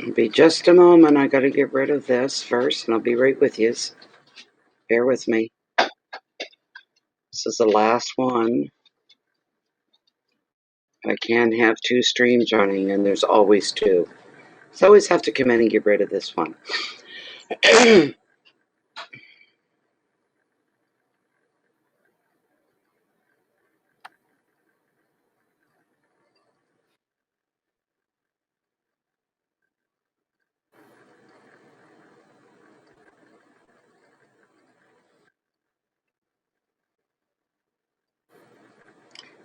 It'll be just a moment. I got to get rid of this first, and I'll be right with you. Bear with me. This is the last one. I can't have two streams running, and there's always two. So I always have to come in and get rid of this one.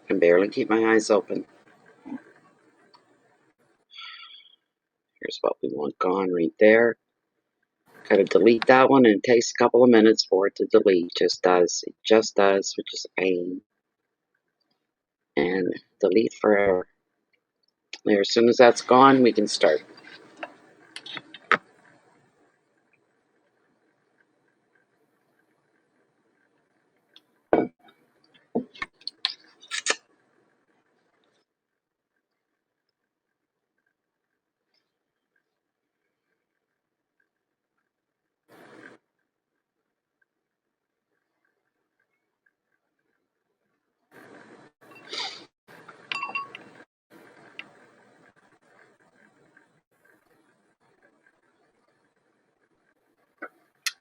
I can barely keep my eyes open. Here's what we want gone right there. Gotta delete that one, and it takes a couple of minutes for it to delete. Just does. It just does, which is a pain. And delete forever. There, as soon as that's gone, we can start.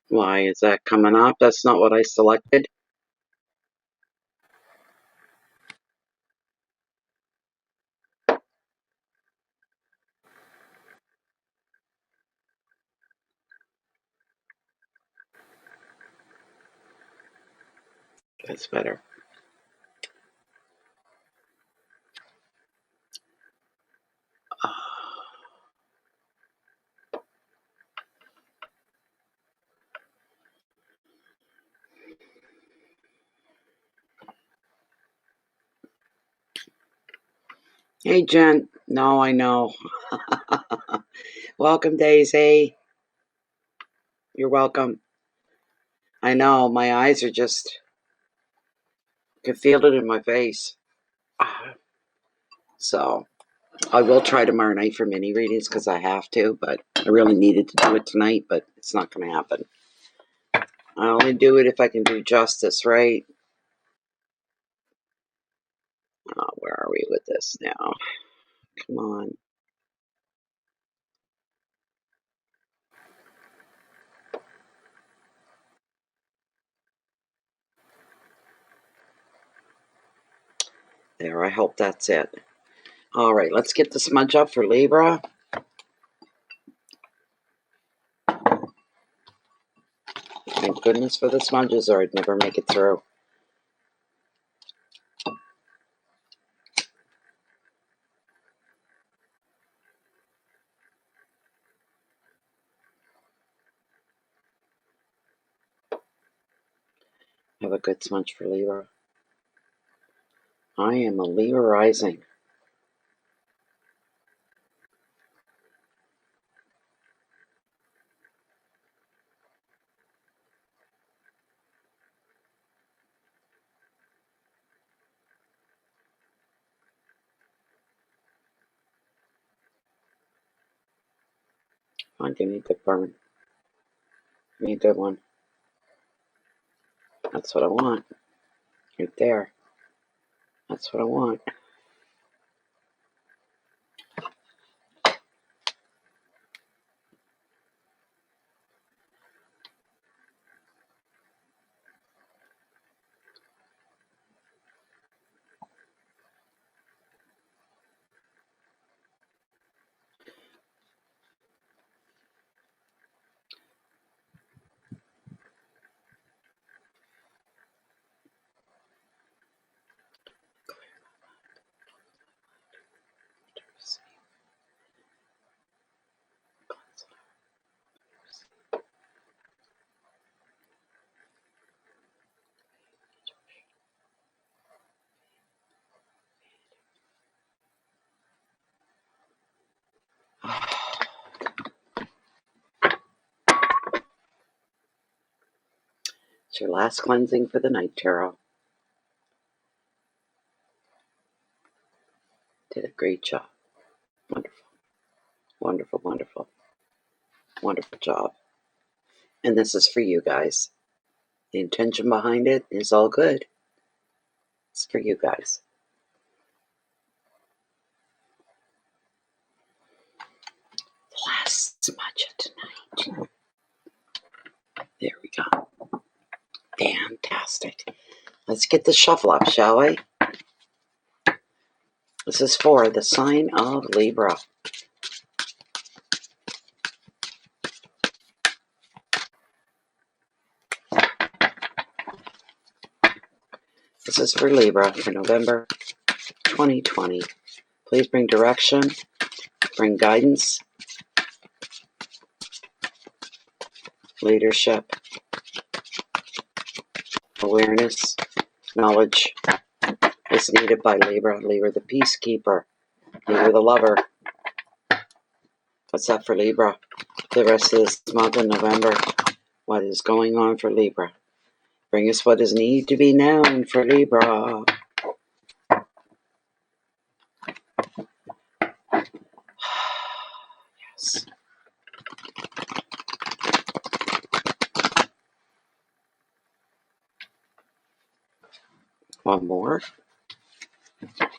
Why is that coming up? That's not what I selected. That's better. Hey, Jen. No, I know. Welcome, Daisy. You're welcome. I know. My eyes are just... I can feel it in my face. So, I will try tomorrow night for mini readings because I have to, but I really needed to do it tonight, but it's not going to happen. I only do it if I can do justice, right? Oh, where are we with this now? Come on. There, I hope that's it. All right, let's get the smudge up for Libra. Thank goodness for the smudges, or I'd never make it through. Have a good smudge for Libra. I am a Libra rising. I give me a good burn. Give me a good one. That's what I want. Right there. That's what I want. It's your last cleansing for the night, Tarot. Did a great job. Wonderful. Wonderful, wonderful. wonderful job. And this is for you guys. The intention behind it is all good. It's for you guys. Last smudge of tonight. There we go. Fantastic. Let's get the shuffle up, shall we? This is for the sign of Libra. This is for Libra for November 2020. Please bring direction, bring guidance, leadership, awareness, knowledge is needed by Libra. Libra the peacekeeper, Libra the lover. What's up for Libra? The rest of this month of November. What is going on for Libra? Bring us what is need to be known for Libra. Yes. One more.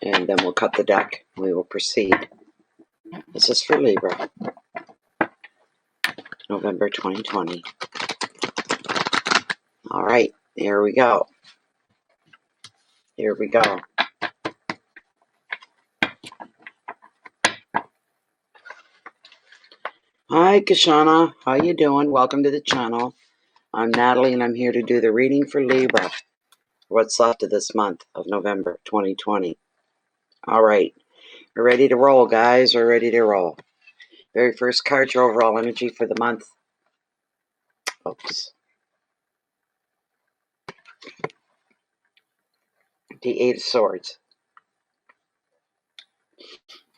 And then we'll cut the deck. We will proceed. This is for Libra. November 2020. All right. Here we go. Here we go. Hi, Kashana. How you doing? Welcome to the channel. I'm Natalie, and I'm here to do the reading for Libra. What's left of this month of November 2020. All right. We're ready to roll, guys. We're ready to roll. Very first card, your overall energy for the month. Oops. The Eight of Swords.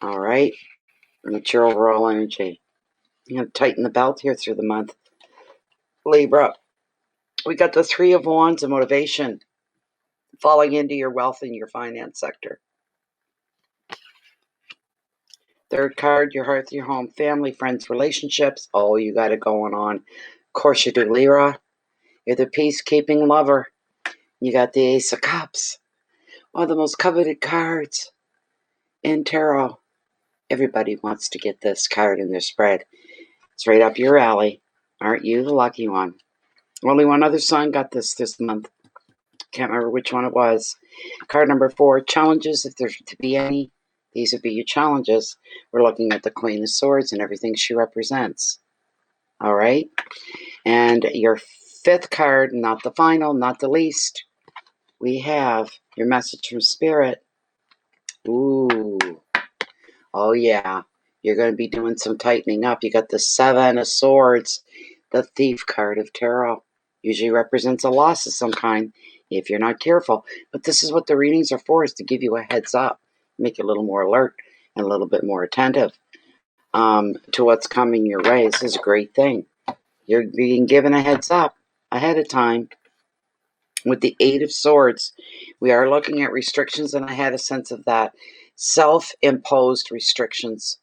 All right. And it's your overall energy. I'm going to tighten the belt here through the month. Libra. We got the Three of Wands and motivation. Falling into your wealth and your finance sector. Third card, your hearth, your home, family, friends, relationships. Oh, you got it going on. Of course you do, Libra. You're the peacekeeping lover. You got the Ace of Cups. One of the most coveted cards in tarot. Everybody wants to get this card in their spread. It's right up your alley. Aren't you the lucky one? Only one other sign got this month. Can't remember which one it was. Card number 4, challenges, if there's to be any. These would be your challenges. We're looking at the Queen of Swords and everything she represents. All right? And your 5th card, not the final, not the least, we have your message from Spirit. Ooh. Oh, yeah. You're going to be doing some tightening up. You got the 7 of Swords, the Thief card of Tarot. Usually represents a loss of some kind if you're not careful. But this is what the readings are for, is to give you a heads up. Make you a little more alert and a little bit more attentive to what's coming your way. This is a great thing. You're being given a heads up ahead of time. With the 8 of Swords, we are looking at restrictions, and I had a sense of that. Self-imposed restrictions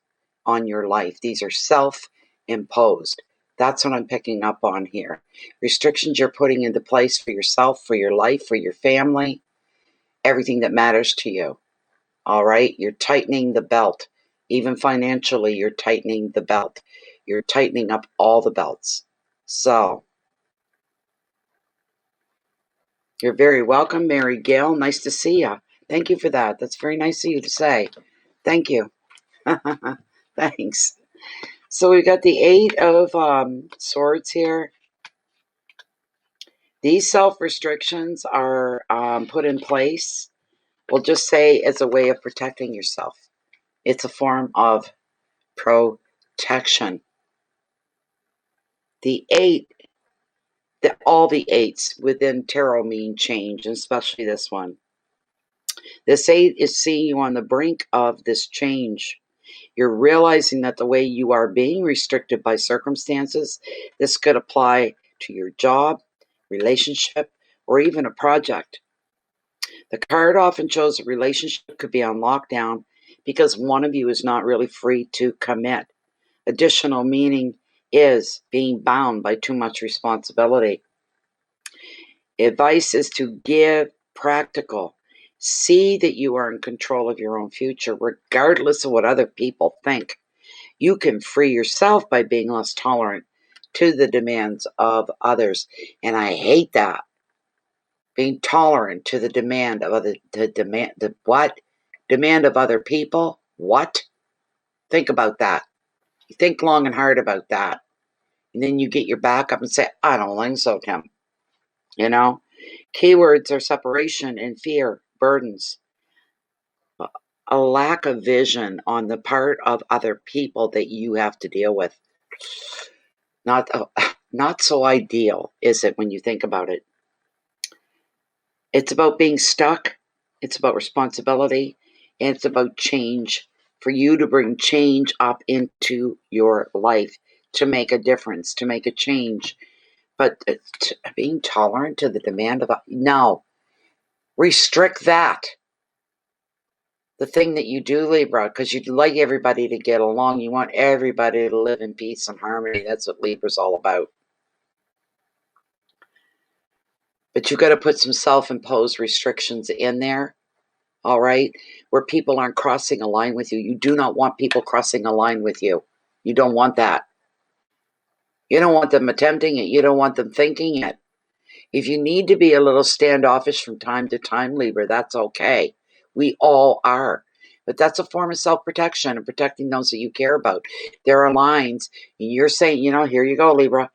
on your life. These are self-imposed. That's what I'm picking up on here. Restrictions you're putting into place for yourself, for your life, for your family, everything that matters to you. All right? You're tightening the belt. Even financially, you're tightening the belt. You're tightening up all the belts. So, you're very welcome, Mary Gail. Nice to see you. Thank you for that. That's very nice of you to say. Thank you. Thanks. So we've got the 8 of Swords here. These self-restrictions are put in place, we'll just say, as a way of protecting yourself. It's a form of protection. The 8, all the 8s within tarot mean change, and especially this one. This 8 is seeing you on the brink of this change. You're realizing that the way you are being restricted by circumstances, this could apply to your job, relationship, or even a project. The card often shows a relationship could be on lockdown because one of you is not really free to commit. Additional meaning is being bound by too much responsibility. Advice is to give practical. See that you are in control of your own future, regardless of what other people think. You can free yourself by being less tolerant to the demands of others. And I hate that. Being tolerant to the demand of demand of other people. What? Think about that. You think long and hard about that. And then you get your back up and say, I don't think so, Tim. You know? Keywords are separation and fear, burdens, a lack of vision on the part of other people that you have to deal with. Not so ideal, is it, when you think about it? It's about being stuck. It's about responsibility. And it's about change. For you to bring change up into your life, to make a difference, to make a change. But being tolerant to the demand of... No. Restrict that. The thing that you do, Libra, because you'd like everybody to get along. You want everybody to live in peace and harmony. That's what Libra's all about. But you've got to put some self-imposed restrictions in there, all right, where people aren't crossing a line with you. You do not want people crossing a line with you. You don't want that. You don't want them attempting it. You don't want them thinking it. If you need to be a little standoffish from time to time, Libra, that's okay. We all are. But that's a form of self-protection and protecting those that you care about. There are lines, and you're saying, here you go, Libra.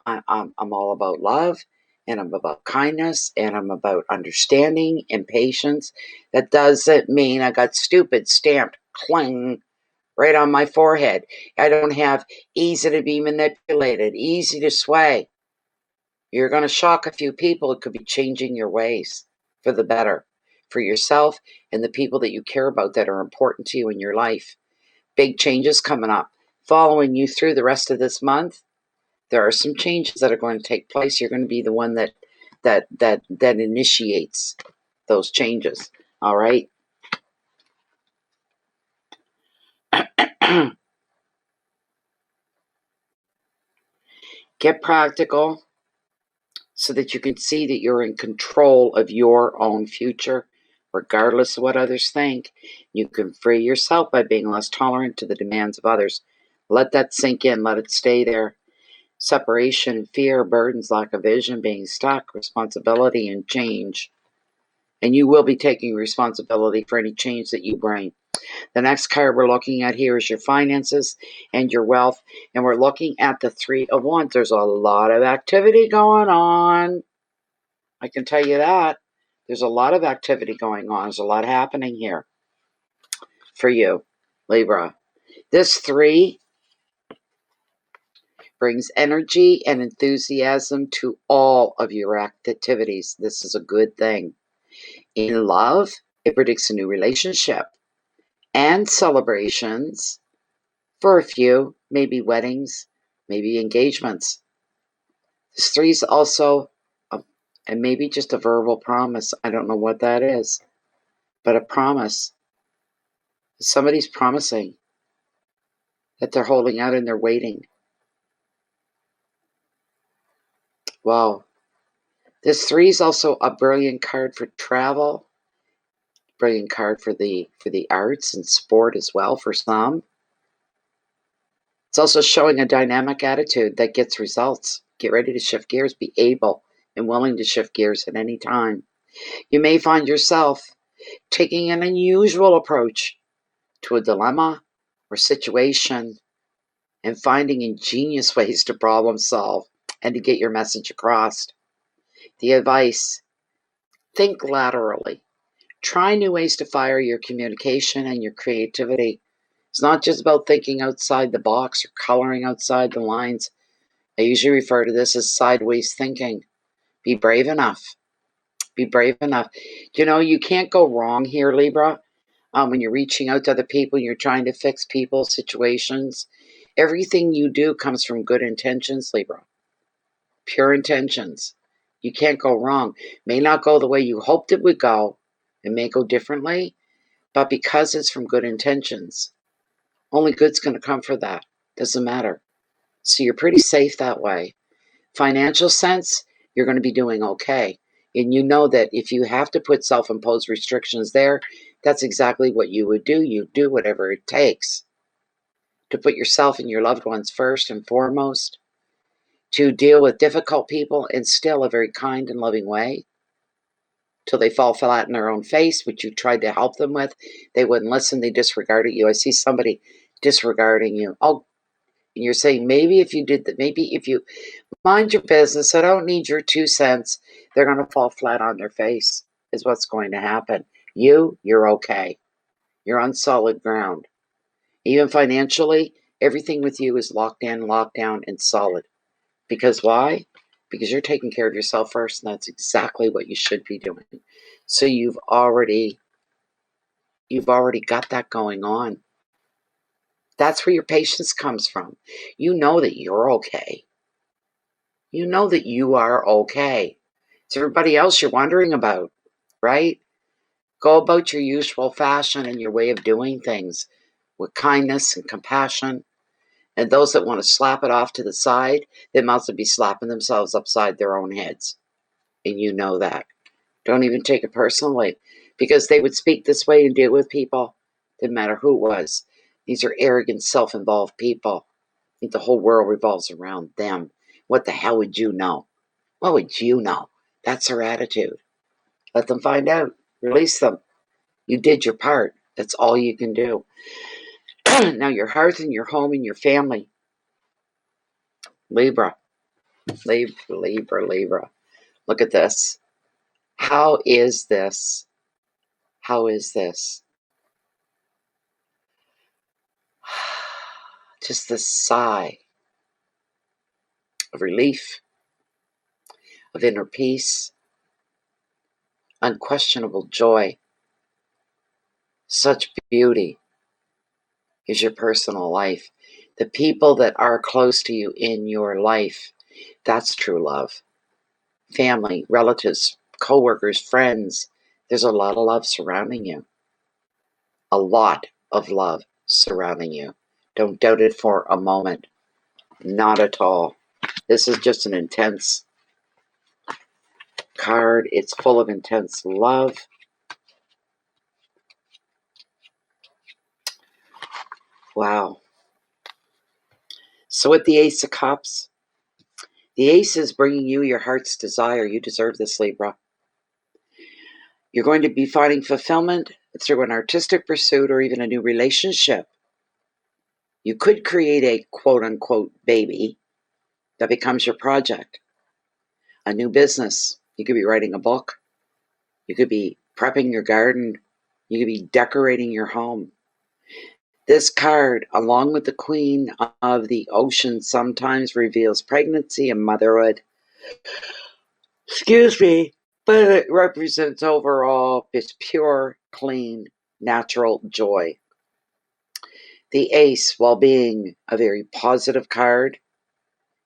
I'm all about love, and I'm about kindness, and I'm about understanding and patience. That doesn't mean I got stupid stamped, cling, right on my forehead. I don't have easy to be manipulated, easy to sway. You're going to shock a few people. It could be changing your ways for the better, for yourself and the people that you care about that are important to you in your life. Big changes coming up. Following you through the rest of this month, there are some changes that are going to take place. You're going to be the one that initiates those changes. All right? Get practical so that you can see that you're in control of your own future, regardless of what others think. You can free yourself by being less tolerant to the demands of others. Let that sink in. Let it stay there. Separation, fear, burdens, lack of vision, being stuck, responsibility, and change. And you will be taking responsibility for any change that you bring. The next card we're looking at here is your finances and your wealth. And we're looking at the Three of Wands. There's a lot of activity going on. I can tell you that. There's a lot of activity going on. There's a lot happening here for you, Libra. This 3 brings energy and enthusiasm to all of your activities. This is a good thing. In love, it predicts a new relationship and celebrations for a few, maybe weddings, maybe engagements. This 3 is also, and maybe just a verbal promise. I don't know what that is, but a promise. Somebody's promising that they're holding out and they're waiting. Wow. This 3 is also a brilliant card for travel. Brilliant card for the arts and sport as well for some. It's also showing a dynamic attitude that gets results. Get ready to shift gears. Be able and willing to shift gears at any time. You may find yourself taking an unusual approach to a dilemma or situation and finding ingenious ways to problem solve and to get your message across. The advice: think laterally. Try new ways to fire your communication and your creativity. It's not just about thinking outside the box or coloring outside the lines. I usually refer to this as sideways thinking. Be brave enough. Be brave enough. You can't go wrong here, Libra. When you're reaching out to other people, you're trying to fix people's situations. Everything you do comes from good intentions, Libra. Pure intentions. You can't go wrong. May not go the way you hoped it would go. It may go differently. But because it's from good intentions, only good's going to come for that. Doesn't matter. So you're pretty safe that way. Financial sense, you're going to be doing okay. And you know that if you have to put self-imposed restrictions there, that's exactly what you would do. You do whatever it takes to put yourself and your loved ones first and foremost, to deal with difficult people in still a very kind and loving way, till they fall flat in their own face, which you tried to help them with. They wouldn't listen. They disregarded you. I see somebody disregarding you. Oh, and you're saying, maybe if you did that, maybe if you mind your business, I don't need your 2 cents, they're going to fall flat on their face, is what's going to happen. You're okay. You're on solid ground. Even financially, everything with you is locked in, locked down, and solid. Because why? Because you're taking care of yourself first, and that's exactly what you should be doing. So you've already got that going on. That's where your patience comes from. You know that you're okay. You know that you are okay. It's everybody else you're wondering about, right? Go about your usual fashion and your way of doing things with kindness and compassion. And those that want to slap it off to the side, they must be slapping themselves upside their own heads. And you know that. Don't even take it personally, because they would speak this way and deal with people. Didn't matter who it was. These are arrogant, self-involved people. I think the whole world revolves around them. What the hell would you know? What would you know? That's their attitude. Let them find out. Release them. You did your part. That's all you can do. Now your hearth and your home and your family. Libra. Libra. Look at this. How is this? How is this? Just this sigh of relief, of inner peace, unquestionable joy. Such beauty is your personal life. The people that are close to you in your life, that's true love. Family, relatives, co-workers, friends. There's a lot of love surrounding you. A lot of love surrounding you. Don't doubt it for a moment. Not at all. This is just an intense card. It's full of intense love. Wow. So with the Ace of Cups, the Ace is bringing you your heart's desire. You deserve this, Libra. You're going to be finding fulfillment through an artistic pursuit or even a new relationship. You could create a quote-unquote baby that becomes your project. A new business. You could be writing a book. You could be prepping your garden. You could be decorating your home. This card, along with the Queen of the Ocean, sometimes reveals pregnancy and motherhood. Excuse me, but it represents overall this pure, clean, natural joy. The Ace, while being a very positive card,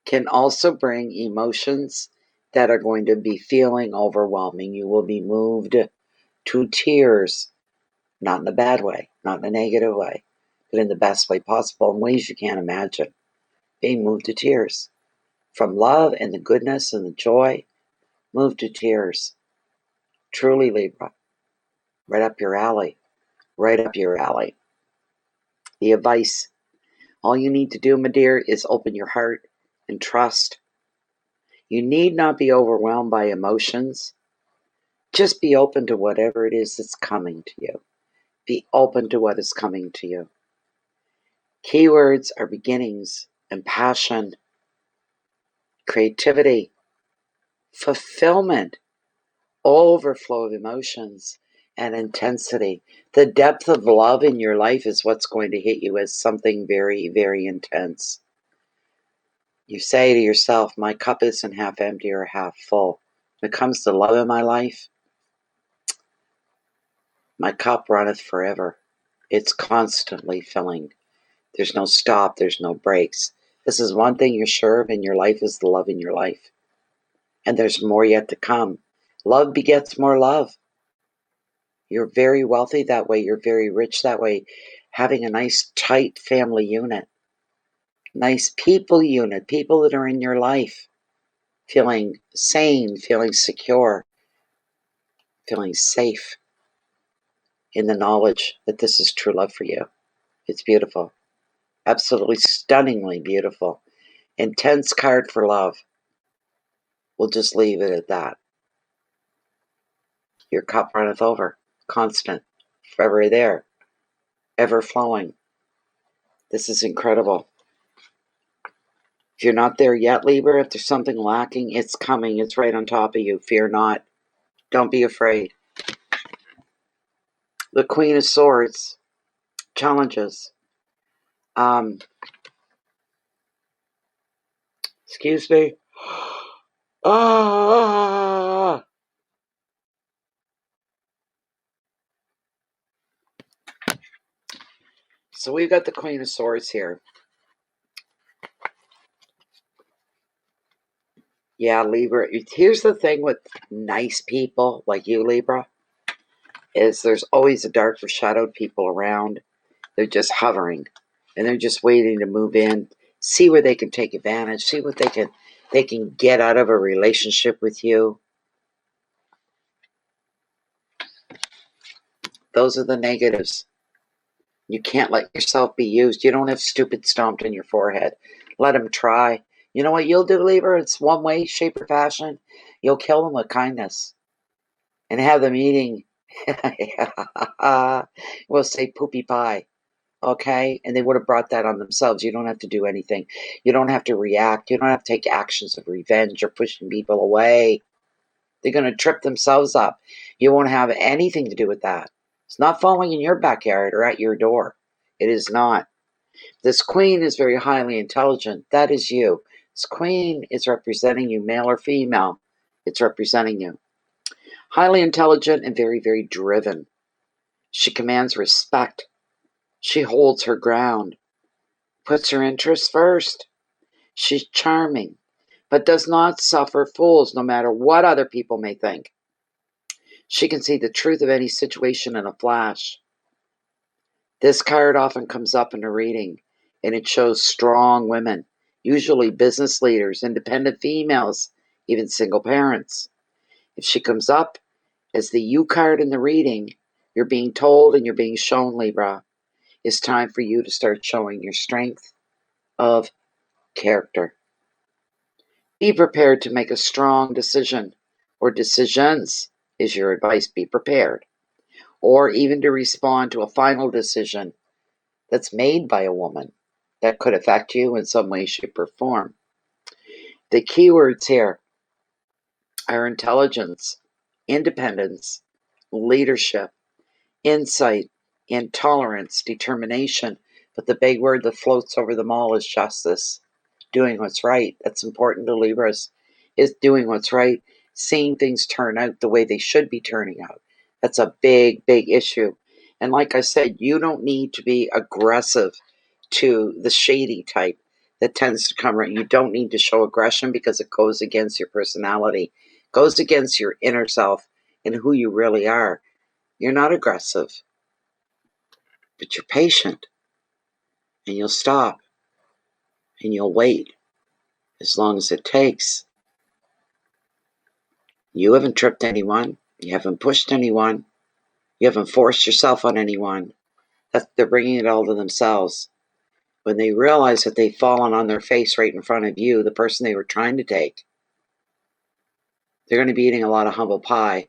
can also bring emotions that are going to be feeling overwhelming. You will be moved to tears, not in a bad way, not in a negative way, but in the best way possible, in ways you can't imagine. Being moved to tears from love and the goodness and the joy, moved to tears. Truly, Libra, right up your alley, right up your alley. The advice, all you need to do, my dear, is open your heart and trust. You need not be overwhelmed by emotions. Just be open to whatever it is that's coming to you. Be open to what is coming to you. Keywords are beginnings and passion, creativity, fulfillment, overflow of emotions, and intensity. The depth of love in your life is what's going to hit you as something very, very intense. You say to yourself, my cup isn't half empty or half full. When it comes to love in my life, my cup runneth forever. It's constantly filling. There's no stop. There's no breaks. This is one thing you're sure of in your life, is the love in your life. And there's more yet to come. Love begets more love. You're very wealthy that way. You're very rich that way. Having a nice, tight family unit. Nice people unit, people that are in your life, feeling sane, feeling secure, feeling safe in the knowledge that this is true love for you. It's beautiful. Absolutely stunningly beautiful. Intense card for love. We'll just leave it at that. Your cup runneth over. Constant. Forever there. Ever flowing. This is incredible. If you're not there yet, Libra, if there's something lacking, it's coming. It's right on top of you. Fear not. Don't be afraid. The Queen of Swords. Challenges. Excuse me. Ah. So we've got the Queen of Swords here. Yeah, Libra. Here's the thing with nice people like you, Libra, is there's always a dark shadowed people around. They're just hovering, and they're just waiting to move in, see where they can take advantage, see what they can get out of a relationship with you. Those are the negatives. You can't let yourself be used. You don't have stupid stomped in your forehead. Let them try. You know what you'll do, Libra? It's one way, shape, or fashion. You'll kill them with kindness and have them eating. We'll say poopy pie. Okay? And they would have brought that on themselves. You don't have to do anything. You don't have to react. You don't have to take actions of revenge or pushing people away. They're going to trip themselves up. You won't have anything to do with that. It's not falling in your backyard or at your door. It is not. This queen is very highly intelligent. That is you. This queen is representing you, male or female. It's representing you. Highly intelligent and very, very driven. She commands respect. She holds her ground. Puts her interests first. She's charming, but does not suffer fools no matter what other people may think. She can see the truth of any situation in a flash. This card often comes up in a reading, and it shows strong women, usually business leaders, independent females, even single parents. If she comes up as the U card in the reading, you're being told and you're being shown, Libra, it's time for you to start showing your strength of character. Be prepared to make a strong decision, or decisions is your advice. Be prepared. Or even to respond to a final decision that's made by a woman that could affect you in some way, shape, or form. The keywords here are intelligence, independence, leadership, insight, intolerance, determination. But the big word that floats over them all is justice. Doing what's right. That's important to Libras, is doing what's right, seeing things turn out the way they should be turning out. That's a big, big issue. And like I said, you don't need to be aggressive to the shady type that tends to come around. You don't need to show aggression because it goes against your personality, goes against your inner self and who you really are. You're not aggressive, but you're patient, and you'll stop, and you'll wait as long as it takes. You haven't tripped anyone. You haven't pushed anyone. You haven't forced yourself on anyone. They're bringing it all to themselves. When they realize that they've fallen on their face right in front of you, the person they were trying to take, they're going to be eating a lot of humble pie,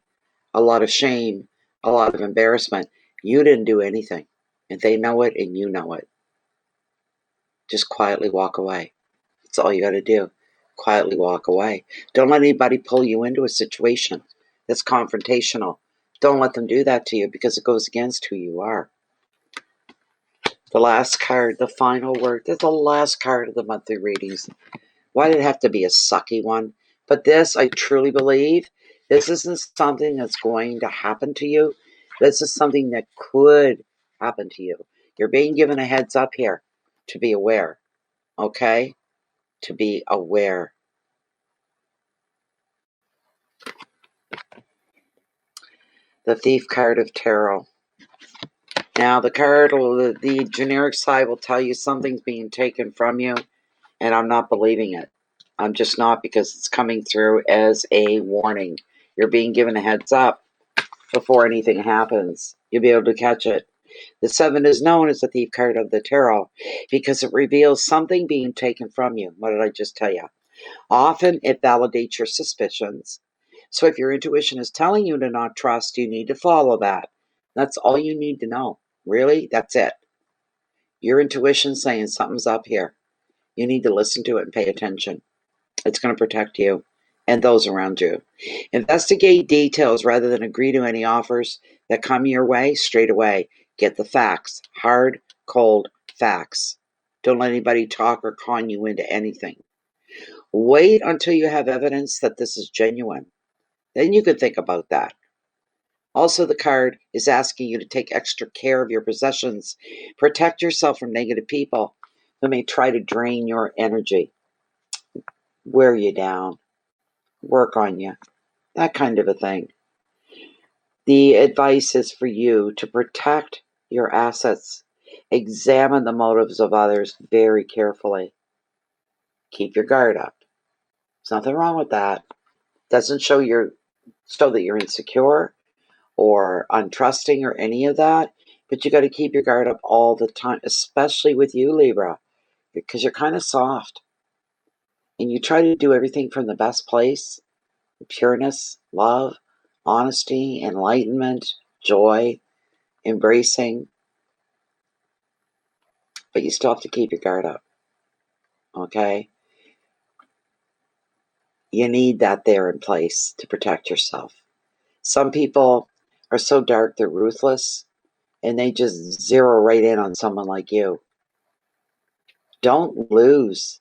a lot of shame, a lot of embarrassment. You didn't do anything, and they know it, and you know it. Just quietly walk away. That's all you got to do. Quietly walk away. Don't let anybody pull you into a situation that's confrontational. Don't let them do that to you because it goes against who you are. The last card, the final word. That's the last card of the monthly readings. Why did it have to be a sucky one? But this, I truly believe, this isn't something that's going to happen to you. This is something that could happen to you. You're being given a heads up here to be aware. Okay? To be aware. The Thief card of Tarot. Now, the card, the generic side will tell you something's being taken from you. And I'm not believing it. I'm just not, because it's coming through as a warning. You're being given a heads up before anything happens. You'll be able to catch it. The 7 is known as the thief card of the tarot because it reveals something being taken from you. What did I just tell you? Often it validates your suspicions. So if your intuition is telling you to not trust, you need to follow that. That's all you need to know. Really, that's it. Your intuition saying something's up here. You need to listen to it and pay attention. It's going to protect you and those around you. Investigate details rather than agree to any offers that come your way straight away. Get the facts. Hard, cold facts. Don't let anybody talk or con you into anything. Wait until you have evidence that this is genuine. Then you can think about that. Also, the card is asking you to take extra care of your possessions. Protect yourself from negative people who may try to drain your energy, wear you down, work on you, that kind of a thing. The advice is for you to protect your assets. Examine the motives of others very carefully. Keep your guard up. There's nothing wrong with that. Doesn't show that you're insecure or untrusting or any of that, but you got to keep your guard up all the time, especially with you, Libra, because you're kind of soft and you try to do everything from the best place: pureness, love, honesty, enlightenment, joy, embracing, but you still have to keep your guard up. Okay? You need that there in place to protect yourself. Some people are so dark they're ruthless, and they just zero right in on someone like you. Don't lose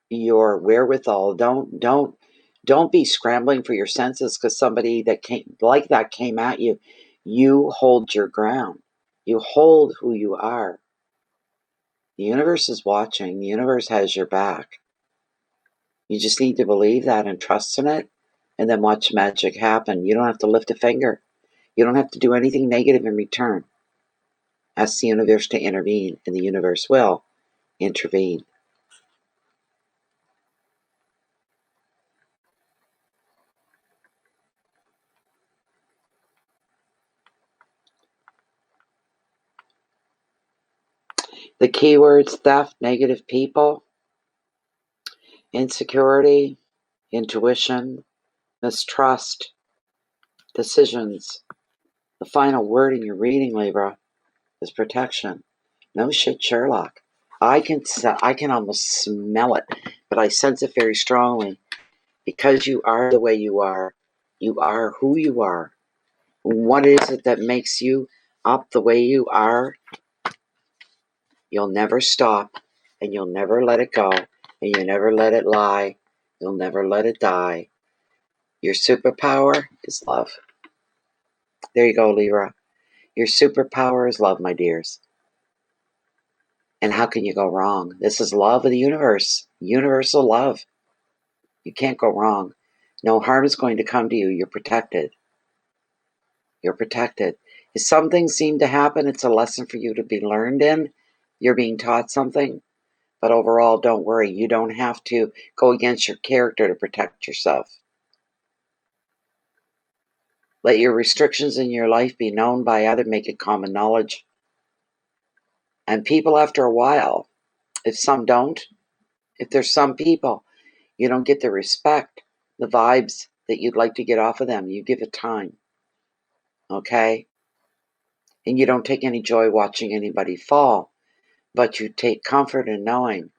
your wherewithal. Don't be scrambling for your senses because somebody that came at you. You hold your ground. You hold who you are. The universe is watching. The universe has your back. You just need to believe that and trust in it, and then watch magic happen. You don't have to lift a finger. You don't have to do anything negative in return. Ask the universe to intervene, and the universe will intervene. The keywords: theft, negative people, insecurity, intuition, mistrust, decisions. The final word in your reading, Libra, is protection. No shit, Sherlock. I can almost smell it, but I sense it very strongly. Because you are the way you are who you are. What is it that makes you up the way you are? You'll never stop, and you'll never let it go, and you never let it lie. You'll never let it die. Your superpower is love. There you go, Libra. Your superpower is love, my dears. And how can you go wrong? This is love of the universe. Universal love. You can't go wrong. No harm is going to come to you. You're protected. You're protected. If something seemed to happen, it's a lesson for you to be learned in. You're being taught something. But overall, don't worry. You don't have to go against your character to protect yourself. Let your restrictions in your life be known by others. Make it common knowledge. And people, after a while, if some don't, if there's some people, you don't get the respect, the vibes that you'd like to get off of them, you give it time. Okay? And you don't take any joy watching anybody fall, but you take comfort in knowing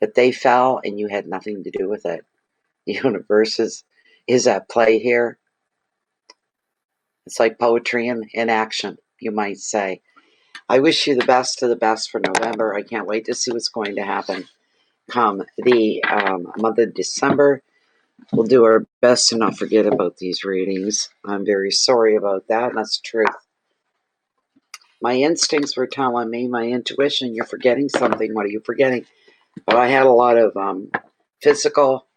that they fell and you had nothing to do with it. The universe is at play here. It's like poetry in action, you might say. I wish you the best of the best for November. I can't wait to see what's going to happen come the month of December. We'll do our best to not forget about these readings. I'm very sorry about that. That's the truth. My instincts were telling me, my intuition, you're forgetting something. What are you forgetting? But I had a lot of physical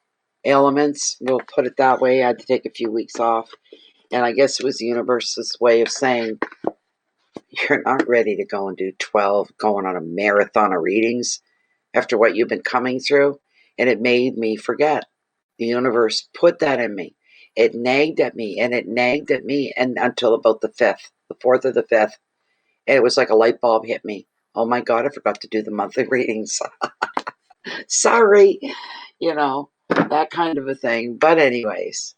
ailments. We'll put it that way. I had to take a few weeks off. And I guess it was the universe's way of saying, you're not ready to go and do 12, going on a marathon of readings after what you've been coming through. and it made me forget. The universe put that in me. It nagged at me and it nagged at me, and until about the 4th or the 5th, and it was like a light bulb hit me. Oh my God, I forgot to do the monthly readings. Sorry, that kind of a thing. But anyways,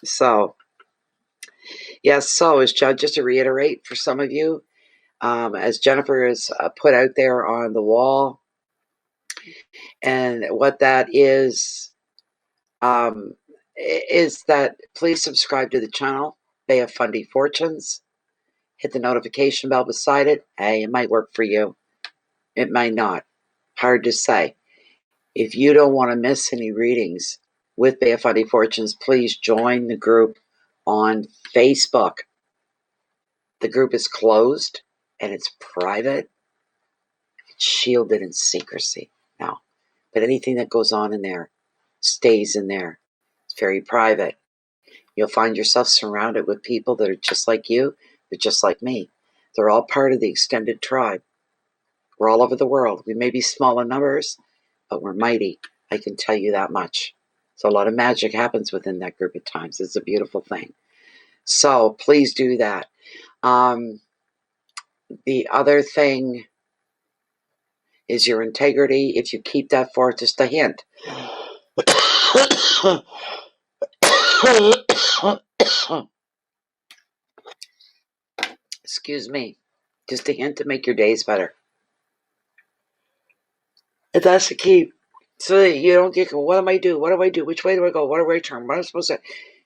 so yes, so as just to reiterate for some of you, as Jennifer has put out there on the wall, and what that is that please subscribe to the channel, Bay of Fundy Fortunes. Hit the notification bell beside it. Hey, it might work for you. It might not. Hard to say. If you don't want to miss any readings with Bay of Fundy Fortunes, please join the group on Facebook. The group is closed and it's private. It's shielded in secrecy now. But anything that goes on in there stays in there. It's very private. You'll find yourself surrounded with people that are just like you, but just like me. They're all part of the extended tribe. We're all over the world. We may be small in numbers, but we're mighty. I can tell you that much. So a lot of magic happens within that group at times. It's a beautiful thing. So please do that. The other thing is your integrity. If you keep that for just a hint. Excuse me. Just a hint to make your days better. And that's the key. So that you don't get, what am I do? What do I do? Which way do I go? What do I turn? What am I supposed to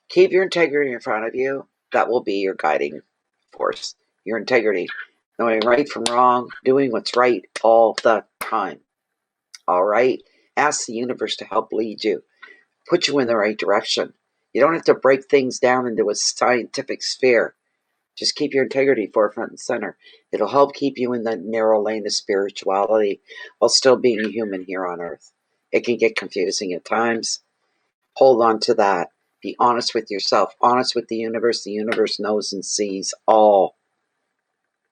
keep your integrity in front of you? That will be your guiding force. Your integrity. Knowing right from wrong, doing what's right all the time. All right? Ask the universe to help lead you. Put you in the right direction. You don't have to break things down into a scientific sphere. Just keep your integrity forefront and center. It'll help keep you in the narrow lane of spirituality while still being a human here on earth. It can get confusing at times. Hold on to that. Be honest with yourself, honest with the universe. The universe knows and sees all.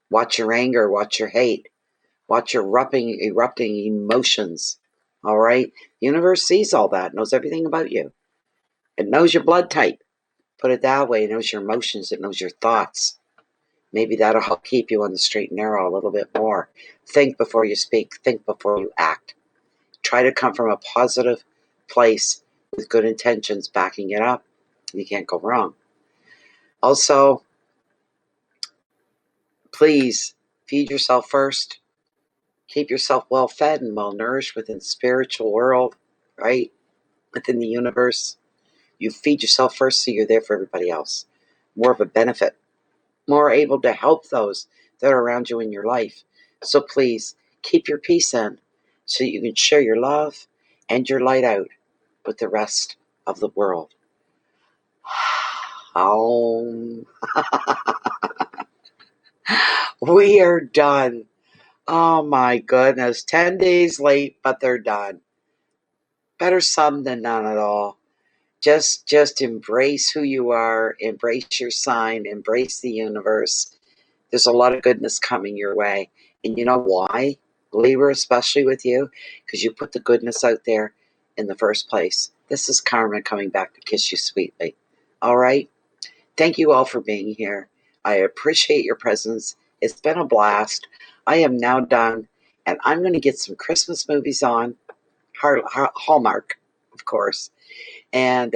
Watch your anger, watch your hate, watch your erupting emotions. All right? The universe sees all that, knows everything about you. It knows your blood type. Put it that way. It knows your emotions. It knows your thoughts. Maybe that'll help keep you on the straight and narrow a little bit more. Think before you speak. Think before you act. Try to come from a positive place with good intentions backing it up. You can't go wrong. Also, please feed yourself first. Keep yourself well fed and well nourished within the spiritual world, right? Within the universe. You feed yourself first so you're there for everybody else. More of a benefit. More able to help those that are around you in your life. So please keep your peace in so you can share your love and your light out with the rest of the world. We are done. Oh my goodness. 10 days late, but they're done. Better some than none at all. Just embrace who you are. Embrace your sign. Embrace the universe. There's a lot of goodness coming your way. And you know why? Libra, especially with you, because you put the goodness out there in the first place. This is karma coming back to kiss you sweetly. All right? Thank you all for being here. I appreciate your presence. It's been a blast. I am now done, and I'm going to get some Christmas movies on, Hallmark, of course, and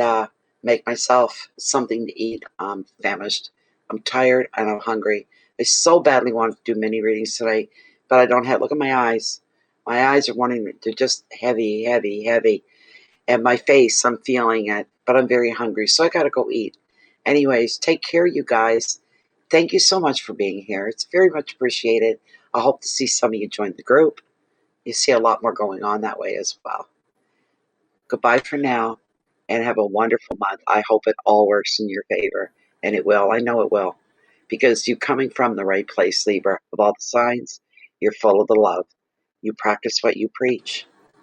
make myself something to eat. I'm famished. I'm tired, and I'm hungry. I so badly wanted to do mini readings tonight, but I don't have. Look at my eyes. My eyes are wanting. They're just heavy, heavy, heavy. And my face, I'm feeling it, but I'm very hungry, so I got to go eat. Anyways, take care, you guys. Thank you so much for being here. It's very much appreciated. I hope to see some of you join the group. You see a lot more going on that way as well. Goodbye for now, and have a wonderful month. I hope it all works in your favor, and it will. I know it will, because you're coming from the right place, Libra. Of all the signs, you're full of the love. You practice what you preach.